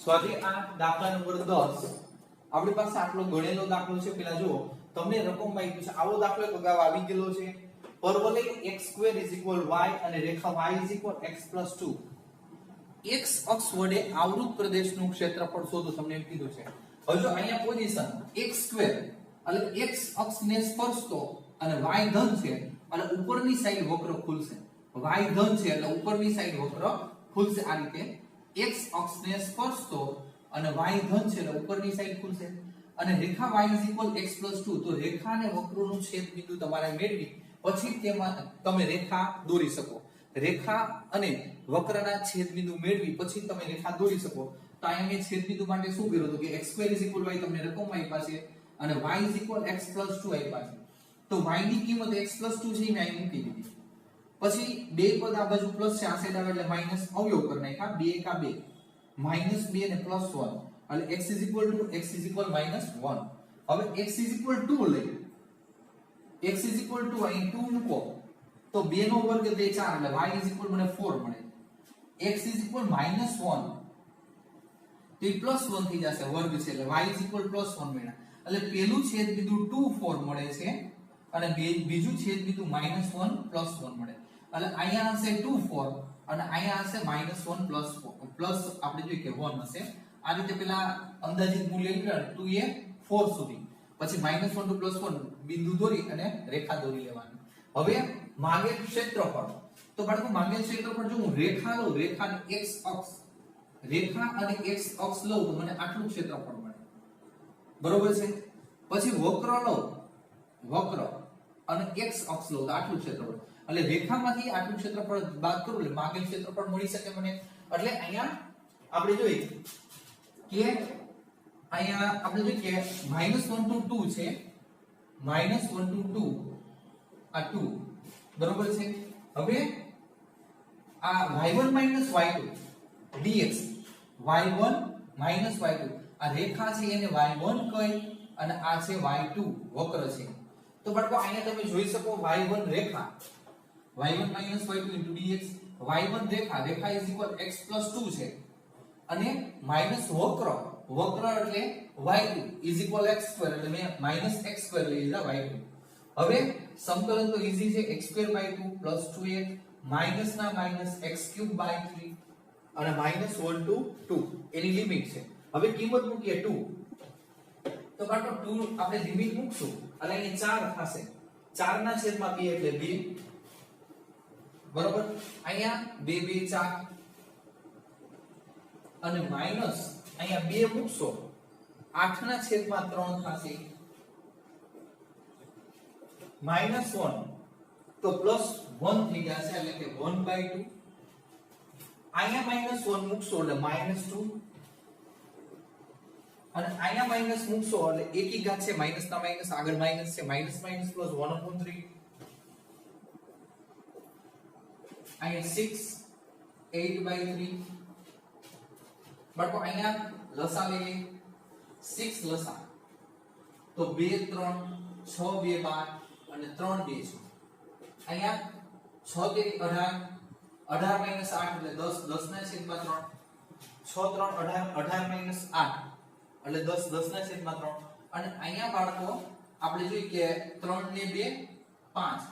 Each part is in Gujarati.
સ્વાધ્યાય 8 દાખલા નંબર 10 આપણી પાસે આટલો ગણેલો દાખલો છે પેલા જુઓ તમને રકમ આપ્યું છે આવો દાખલો એક અગાઉ આવી ગયેલો છે પરવલય x² y અને રેખા y x+2 x અક્ષ વડે આવૃત પ્રદેશનું ક્ષેત્રફળ શોધો તમને એમ કીધું છે હવે જો અહીંયા પોઝિશન x² એટલે x અક્ષને સ્પર્શતો અને y ધન છે એટલે ઉપરની સાઈડ વક્ર ખુલશે y ધન છે એટલે ઉપરની સાઈડ વક્ર ખુલશે આ રીતે x અક્ષને સ્પર્શતો અને y ધન છે એટલે ઉપરની સાઈડ ખુલશે અને રેખા y x+2 તો રેખા અને વક્રનું છેદ બિંદુ તમારે મેળવી પછી તેમાં તમે રેખા દોરી શકો રેખા અને વક્રના છેદ બિંદુ મેળવી પછી તમે રેખા દોરી શકો તો અહીંયા મેં છેદ બિંદુ માટે શું કર્યું હતું કે x² y તમને રકમ આપ્યા છે અને y x+2 આપ્યા છે તો y ની કિંમત x+2 છે મેં અહીં મૂકી દીધી પછી બે પદ આ બાજુ પ્લસ છે આ સાઈડ આવે એટલે માઈનસ અવયવ કરી નાખ્યા 2 એકા 2 -2 અને +1 એટલે x -1 હવે x 2 લઈ x અહીં 2 મૂકો તો 2 નો વર્ગ તે 4 એટલે y મને 4 મળે x -1 તો એ +1 થઈ જશે વર્ગ છે એટલે y +1 મળ્યા એટલે પેલું છેદ બિંદુ 2 4 મળે છે અને બીજું છેદ બિંદુ -1 +1 મળે એટલે અહીંયા હશે 2 4 અને અહીંયા હશે -1 પ્લસ આપણે જોઈએ કે 1 હશે આ રીતે પેલા અંદાજિત મૂલ્ય લીધા 2 એ 4 સુધી પછી -1 to +1 બિંદુ દોરી અને રેખા દોરી લેવાની હવે માંગેલ ક્ષેત્રફળ તો બાળકો માંગેલ ક્ષેત્રફળ જો હું રેખા લઉં રેખા અને x અક્ષ રેખા અને x અક્ષ લઉં તો મને આટલું ક્ષેત્રફળ મળે બરોબર છે પછી વક્ર લઉં વક્ર અને x અક્ષ લઉં તો આટલું ક્ષેત્રફળ એટલે રેખામાંથી આટલું ક્ષેત્રફળ બાદ કરું એટલે માંગેલ ક્ષેત્રફળ મળી શકે મને એટલે અહીંયા આપણે જોઈએ કે અહીંયા આપણે જોઈએ કે -1 to 2 છે -1 to 2 આ 2 બરોબર છે હવે આ y1 y2 dx y1 y2 આ રેખા છે એને y1 કહી અને આ છે y2 વક્ર છે તો બાળકો અહીંયા તમે જોઈ શકો y1 રેખા y1 y2 dx y1 રેખા x+2 છે અને માઈનસ વક્ર એટલે y2 x2 એટલે મેં x2 લઈ લીધા y2 હવે સમકલન તો ઈઝી છે x2/2 2x માઈનસ ના માઈનસ x3/3 અને -1 to 2 એની લિમિટ છે હવે કિંમત મૂકીએ 2 તો બાળકો 2 આપણે લિમિટ મૂકશું એટલે અહીં 4 થશે 4 ના છેદમાં 2 એટલે 2 બરોબર અહીંયા 2 2 4 અને માઈનસ અહીંયા 2 મૂકશો 8 ના છેદમાં 3 થશે -1 તો +1 થઈ જશે એટલે કે 1/2 અહીંયા -1 મૂકશો એટલે -2 અને અહીંયા માઈનસ મૂકશો એટલે એકી ઘાત છે માઈનસ ના માઈનસ આગળ માઈનસ છે માઈનસ +1/3 અહીંયા 6 8/3 બાળકો અહીંયા લસા લઈએ 6 લસા તો 2 3 6 2 12 અને 3 2 છે અહીંયા 6 તેરી 18 18 8 એટલે 10 10 ના છેદમાં 3 6 3 18 18 8 એટલે 10 10 ના છેદમાં 3 અને અહીંયા બાળકો આપણે જોઈએ કે 3 ને 2 5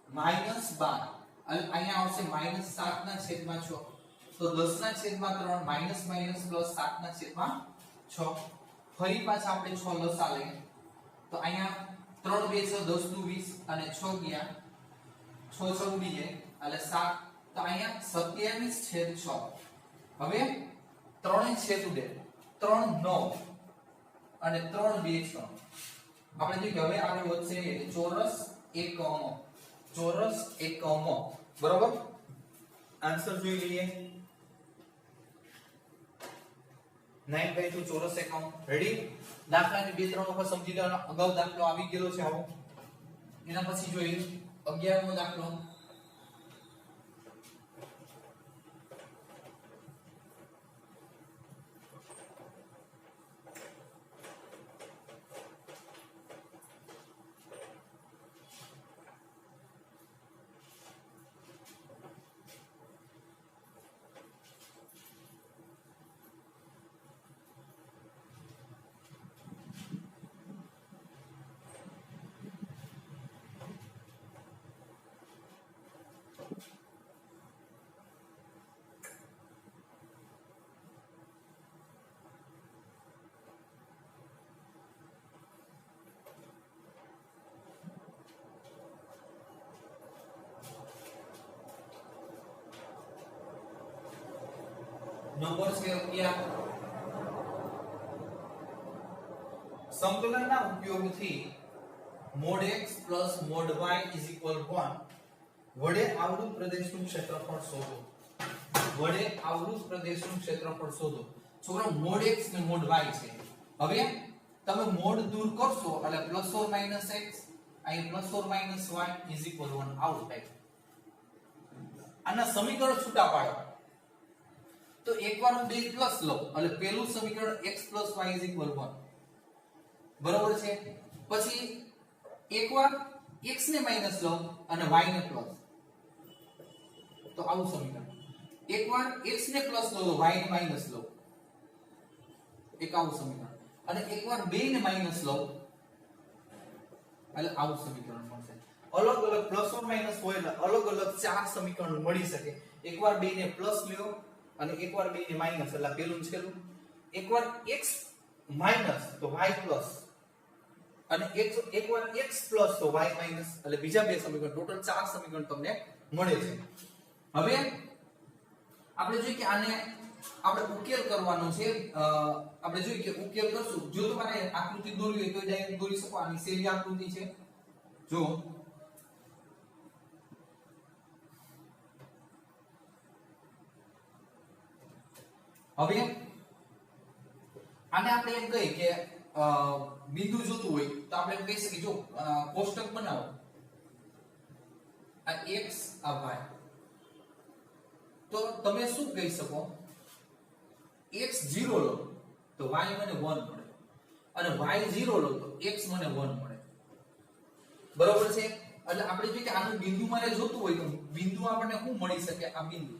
-12 એટલે અહીંયા આવશે -7 ના છેદમાં 6 તો 10 ના છેદમાં 3 માઈનસ માઈનસ પ્લસ 7 ના છેદમાં 6 ફરી પાછા આપણે 6 લસા લઈએ તો અહીંયા 3 2 6 10 દુ 20 અને 6 ગયા 6 6 ઉડી જાય એટલે 7 તો અહીંયા 27/6 હવે 3 છેદ ઉડે 3 9 અને 3 2 6 આપણે જોઈએ કે હવે આગળ વધશે ચોરસ એકમો બરોબર આન્સર જોઈ લઈએ 9/2 ચોરસ એકમ રેડી દાખલાને 2 3 વખત સમજી લેવાનો અગાઉ દાખલો આવી ગયેલો છે આવો એના પછી જોઈએ 11મો દાખલો નંબર છે રૂપિયા. સંકલનના ઉપયોગથી mod x mod y 1 વડે આવૃત પ્રદેશનું ક્ષેત્રફળ શોધો. વડે આવૃત પ્રદેશનું ક્ષેત્રફળ શોધો. છોકરા mod x ને mod y છે. હવે તમે mod દૂર કરશો એટલે પ્લસ ઓર માઈનસ x અહીં પ્લસ ઓર માઈનસ y 1 આવું થાય. આના સમીકરણ છૂટા પાડો તો એકવાર હું બે પ્લસ લઉં એટલે પહેલું સમીકરણ x y 1 બરોબર છે. પછી એકવાર x ને માઈનસ લઉં અને y ને પ્લસ તો આવું સમીકરણ. એકવાર x ને પ્લસ લઉં તો y ને માઈનસ લઉં એક આવું સમીકરણ. અને એકવાર 2 ને માઈનસ લઉં એટલે આવું સમીકરણ મળશે. અલગ અલગ પ્લસ ઓર માઈનસ હોય એટલે અલગ અલગ ચાર સમીકરણ મળી શકે. એકવાર 2 ને પ્લસ લ્યો અને એકવાર 2 ને માઈનસ એટલે પેલું છેલ્લું. એકવાર x માઈનસ તો y પ્લસ અને એકવાર x પ્લસ તો y માઈનસ એટલે બીજા બે સમીકરણ ટોટલ ચાર સમીકરણ તમને મળે છે. હવે આપણે જોઈએ કે આને આપણે ઉકેલ કરવાનો છે. આપણે જોઈએ કે ઉકેલ કરશું. જો તમારે આકૃતિ દોરવી હોય તો ડાયરેક્ટ દોરી શકો. આની સેલી આકૃતિ છે. જો હવે આને આપણે એમ કહીએ કે બિંદુ જોતું હોય તો આપણે એમ કહી શકીએ જો કોષ્ટક બનાવો આ x આ y તો તમે શું કહી શકો x 0 લો તો y મને 1 મળે અને y 0 લો તો x મને 1 મળે. બરોબર છે. એટલે આપણે જોઈએ કે આનું બિંદુ મારે જોતું હોય તો બિંદુ આપણને શું મળી શકે આ બિંદુ.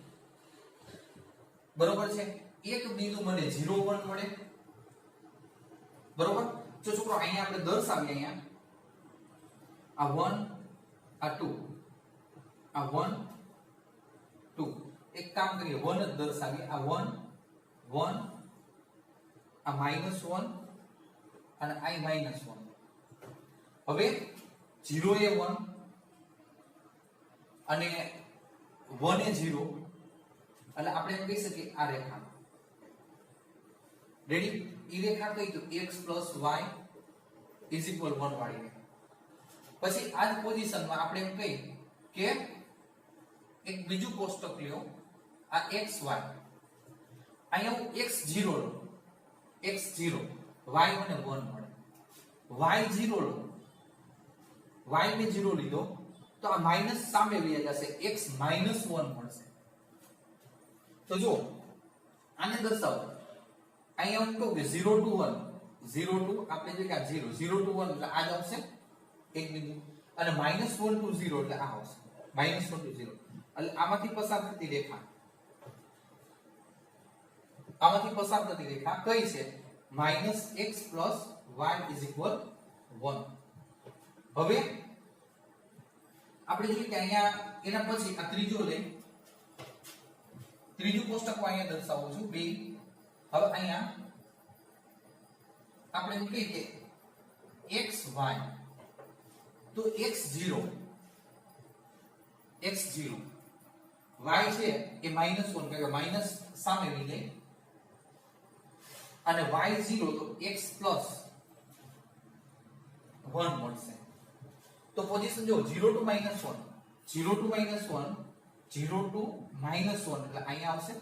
બરોબર છે. એક બિંદુ મને 0 1 મળે. બરોબર. જો છોકરો અહીંયા આપણે દર્શાવીએ અહીંયા આ 1 આ 2 આ 1 2 એક કામ કરીએ 1 જ દર્શાવીએ. આ 1 1 આ -1 અને આ -1. હવે 0 એ 1 અને 1 એ 0 એટલે આપણે એમ કહી શકીએ આ રેખા રેડી. ઈ રેખા કઈ તો x y 1 વાળી રેખા. પછી આ જ પોઝિશનમાં આપણે એમ કહી કે એક બીજું કોષ્ટક લ્યો આ xy અહીંયા હું x0 લો x0 y મને 1 મળે. y0 લો y ને 0 લીધો તો આ માઈનસ સામે વહી જશે x -1 મળશે. તો જો આને દર્શાવો અહીંયા હું કહું કે 0 to 1 0 to આપણે જે કે આ 0 0 to 1 એટલે આ જ આવશે એક બિંદુ અને -1 to 0 એટલે આ આવશે -1 to 0 એટલે આમાંથી પસાર થતી રેખા કઈ છે -x y 1. હવે આપણે જોઈએ કે અહીંયા એના પછી આ ત્રીજું કોષ્ટક હું અહીંયા દર્શાવું છું 2. હવે અહીંયા આપણે એમ કહીએ કે x y તો x0 y છે એ -1 કે માઈનસ સામે લઈ જાય અને y0 તો x + 1 મળશે. તો પોઝિશન જો 0 to -1 0 to -1 0 to -1 એટલે અહીંયા આવશે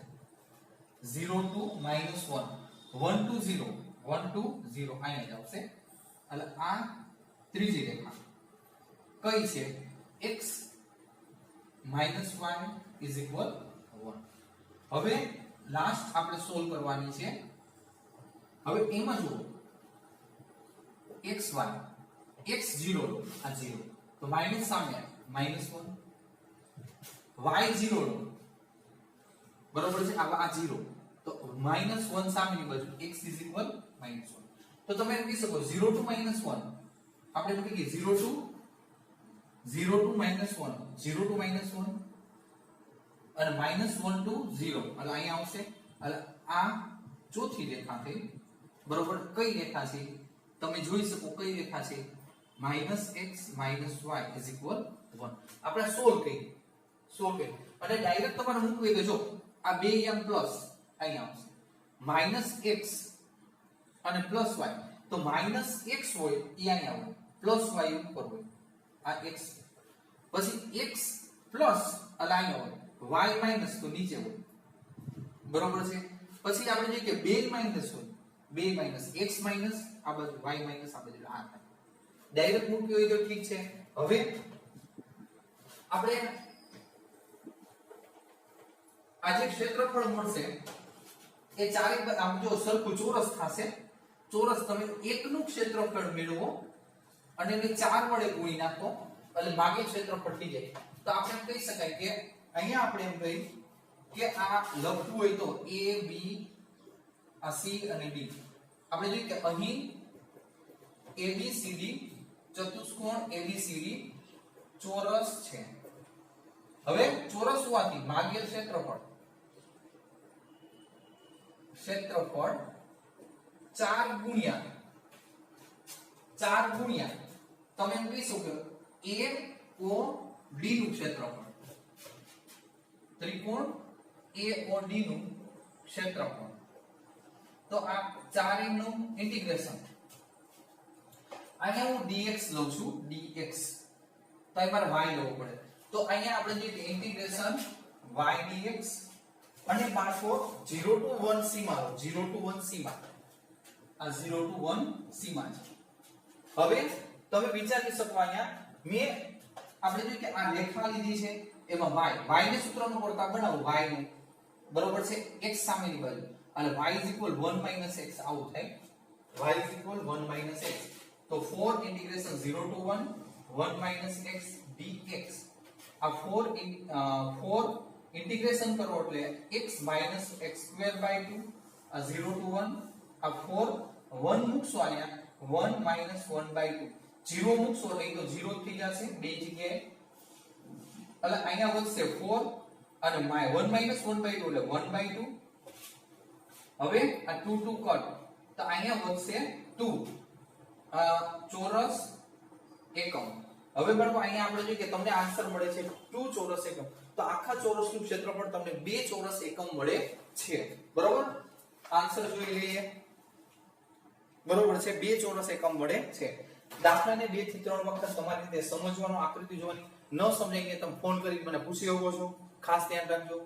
0 to -1 1 to 0 1 to 0 અહીંયા જ આવશે. એટલે આ ત્રીજી રેખા કઈ છે x y 1. હવે લાસ્ટ આપણે સોલ્વ કરવાની છે. હવે એમાં જુઓ xy x0 આ 0 તો માઈનસ સામે -1 y0 લો બરોબર છે આ 0 તો -1 સામેની બાજુ x -1 તો તમે એમ કહી શકો 0 to -1 આપણે એમ કહીએ 0 to -1 0 to -1 અને -1 to 0 એટલે અહીંયા આવશે. એટલે આ ચોથી રેખા થઈ. બરોબર. કઈ રેખા છે તમે જોઈ શકો કઈ રેખા છે -x y 1. આપણે સોલ્વ કરી અને ડાયરેક્ટ તમારે મૂકવી કે જો આ બે એમ પ્લસ અહીંયા આવશે -x અને +y, તો -x હોય એ અહીંયા હોય, +y ઉપર હોય, આ x, પછી x પ્લસ એટલે અહીંયા હોય, y માઈનસ તો નીચે હોય, બરોબર છે. પછી આપણે જોઈએ કે 2 માઈનસ હોય, 2 માઈનસ x માઈનસ આ બાજુ y માઈનસ આ બાજુ આ થાય, ડાયરેક્ટ મૂક્યો હોય તો ઠીક છે. હવે આપણે આ જે ક્ષેત્રફળ મળશે એ ચારે આમ જો સરખું ચોરસ થશે, ચોરસ તમે એકનું ક્ષેત્રફળ મેળવો અને એને 4 વડે ગુણી નાખો એટલે ભાગે ક્ષેત્રફળ થઈ જાય. તો આપણે એમ કહી શકાય કે અહીંયા આપણે એમ કહી કે આ લખવું હોય તો a b આ c અને d, આપણે જોઈએ કે અહીં abcd ચતુષ્કોણ abcd ચોરસ છે. હવે ચોરસ હોવાથી ભાગ્ય ક્ષેત્રફળ 4 ગુણ્યા તમે એમ કહી શકો AOD નું ક્ષેત્રફળ, ત્રિકોણ AOD નું ક્ષેત્રફળ. તો આ 4 નું ઇન્ટિગ્રેશન, અહીંયા હું dx લઉં છું, dx તો અહીંયા y લેવું પડે, તો અહીંયા આપણે જે ઇન્ટિગ્રેશન y dx અને પાછો 0 to 1 સીમા, 0 to 1 સીમા, આ 0 to 1 સીમા છે. હવે તમે વિચારી શકો અહીંયા મેં આપણે જોઈએ કે આ રેખા લીધી છે એમાં y ને સૂત્રનો પ્રકાર બનાવો, y ને બરોબર છે x સામેની બાજુ અને y 1 - x આવું થાય, y 1 - x. તો 4 ઇન્ટિગ્રેશન 0 to 1 1 - x dx, આ 4 ઇન્ટિગ્રેશન કરો એટલે x - x²/2, આ 0 to 1, આ 4 1 મૂકશો અહીંયા 1 - 1/2, 0 મૂકશો એટલે તો 0 થઈ જશે બે જગ્યાએ, એટલે અહીંયા વધશે 4 અને 1 - 1/2 એટલે 1/2. હવે આ 2 2 કટ તો અહીંયા વધશે 2 ચોરસ એકમ. હવે બાળકો અહીંયા આપણે જોઈએ કે તમને આન્સર મળે છે 2 ચોરસ એકમ, તો આખા ચોરસનું ક્ષેત્રફળ તમને 2 ચોરસ એકમ મળે છે, બરોબર. આન્સર જોઈ લઈએ, બરોબર છે 2 ચોરસ એકમ મળે છે. દાખલાને 2 થી 3 વખત તમારી રીતે સમજવાનો, આકૃતિ જોવાની, ન સમજાય કે તમે ફોન કરી મને પૂછી શકો છો, ખાસ ધ્યાન રાખજો.